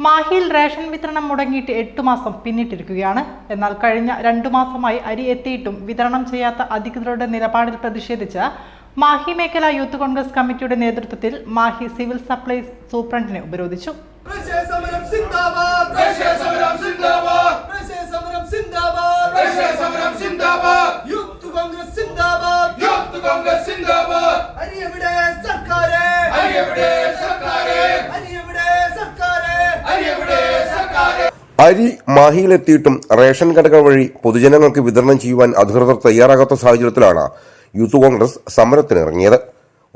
മാഹിയിൽ ration വിതരണം മുടങ്ങിയിട്ട് 8 മാസം പിന്നിട്ടിരിക്കുകയാണ്. എന്നാൽ കഴിഞ്ഞ 2 മാസമായി അരി എത്തിയിട്ടും വിതരണം ചെയ്യാത്ത അധികൃതരുടെ നിലപാടിൽ പ്രതിഷേധിച്ച് മാഹി മേഖല യൂത്ത് കോൺഗ്രസ് കമ്മിറ്റിയുടെ നേതൃത്വത്തിൽ മാഹി സിവിൽ സപ്ലൈസ് സൂപ്രണ്ടിനെ ഉപരോധിച്ചു. അരി മാഹിയിലെത്തിയിട്ടും റേഷൻ കടകൾ വഴി പൊതുജനങ്ങൾക്ക് വിതരണം ചെയ്യുവാൻ അധികൃതർ തയ്യാറാകാത്ത സാഹചര്യത്തിലാണ് യൂത്ത് കോൺഗ്രസ് സമരത്തിനിറങ്ങിയത്.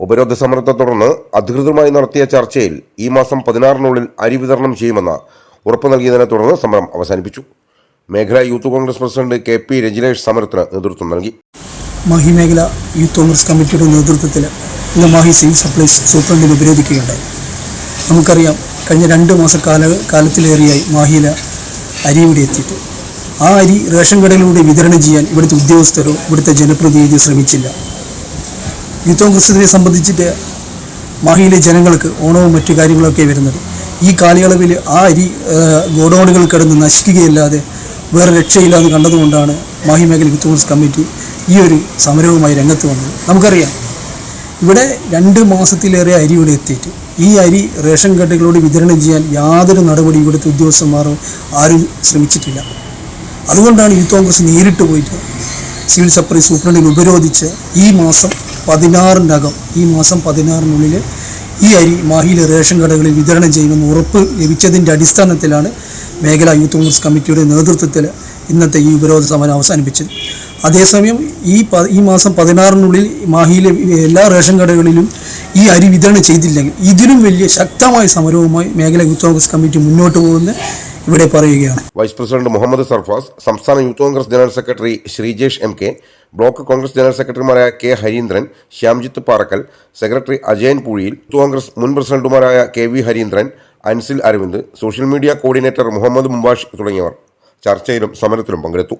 ഉപരോധ സമരത്തെ തുടർന്ന് അധികൃതരുമായി നടത്തിയ ചർച്ചയിൽ ഈ മാസം 16-നുള്ളിൽ അരി വിതരണം ചെയ്യുമെന്ന് ഉറപ്പു നൽകിയതിനെ തുടർന്ന് സമരം അവസാനിപ്പിച്ചു. മേഖലാ youth Congress president KP Rajilesh സമരത്തിന് നേതൃത്വം നൽകി. മാഹി മേഖല യൂത്ത് കോൺഗ്രസ് കമ്മിറ്റിയുടെ നേതൃത്വത്തിൽ ഇന്ന് മാഹി സിവിൽ സപ്ലൈസ് സൂപ്രണ്ടിനെ ഉപരോധിക്കുകയുണ്ടായി. നമുക്കറിയാം, കഴിഞ്ഞ 2 മാസ കാലത്തിലേറെയായി മാഹിയിലെ അരി ഇവിടെ എത്തിയിട്ട് ആ അരി റേഷൻ കടയിലൂടെ വിതരണം ചെയ്യാൻ ഇവിടുത്തെ ഉദ്യോഗസ്ഥരോ ഇവിടുത്തെ ജനപ്രതിനിധിയോ ശ്രമിച്ചില്ല. യൂത്ത് കോൺഗ്രസിനെ സംബന്ധിച്ചിട്ട് മാഹിയിലെ ജനങ്ങൾക്ക് ഓണവും മറ്റു കാര്യങ്ങളൊക്കെ വരുന്നത്. ഈ കാലയളവിൽ ആ അരി ഗോഡൌണുകൾ കിടന്ന് നശിക്കുകയല്ലാതെ വേറെ രക്ഷയില്ലാതെ കണ്ടതുകൊണ്ടാണ് മാഹി മേഖല യൂത്ത് കോൺഗ്രസ് കമ്മിറ്റി ഈ ഒരു സമരവുമായി രംഗത്ത് വന്നത്. നമുക്കറിയാം, ഇവിടെ 2 മാസത്തിലേറെ അരി ഇവിടെ എത്തിയിട്ട് ഈ അരി റേഷൻ കടകളോട് വിതരണം ചെയ്യാൻ യാതൊരു നടപടി ഇവിടുത്തെ ഉദ്യോഗസ്ഥന്മാരോ ആരും ശ്രമിച്ചിട്ടില്ല. അതുകൊണ്ടാണ് യൂത്ത് കോൺഗ്രസ് നേരിട്ട് പോയിട്ട് സിവിൽ സപ്ലൈസ് സൂപ്രണ്ടിനെ ഉപരോധിച്ച് ഈ മാസം 16-നുള്ളിൽ ഈ അരി മാഹിയിലെ റേഷൻ കടകളിൽ വിതരണം ചെയ്യുമെന്ന് ഉറപ്പ് ലഭിച്ചതിൻ്റെ അടിസ്ഥാനത്തിലാണ് മേഖലാ യൂത്ത് കോൺഗ്രസ് കമ്മിറ്റിയുടെ നേതൃത്വത്തിൽ ഇന്നത്തെ ഈ ഉപരോധ സമരം അവസാനിപ്പിച്ചത്. അതേസമയം ഈ മാസം 16-നുള്ളിൽ മാഹിയിലെ എല്ലാ റേഷൻ കടകളിലും ഈ അരി വിതരണം ചെയ്തില്ലെങ്കിൽ ഇതിനും വലിയ ശക്തമായ സമരവുമായി മേഖലാ യൂത്ത് കോൺഗ്രസ് കമ്മിറ്റി മുന്നോട്ട് പോകുമെന്ന് ഇവിടെ പറയുകയാണ്. വൈസ് പ്രസിഡന്റ് മുഹമ്മദ് സർഫാസ്, സംസ്ഥാന youth Congress general secretary Sreejesh MK, block Congress general സെക്രട്ടറിമാരായ K Harindran, Shyamjith Parakkal, secretary Ajayan Poozhiyil, youth Congress മുൻ പ്രസിഡന്റുമാരായ KV Harindran, Ansil Aravind, social media coordinator Muhammad Mumbash തുടങ്ങിയവർ ചർച്ചയിലും സമരത്തിലും പങ്കെടുത്തു.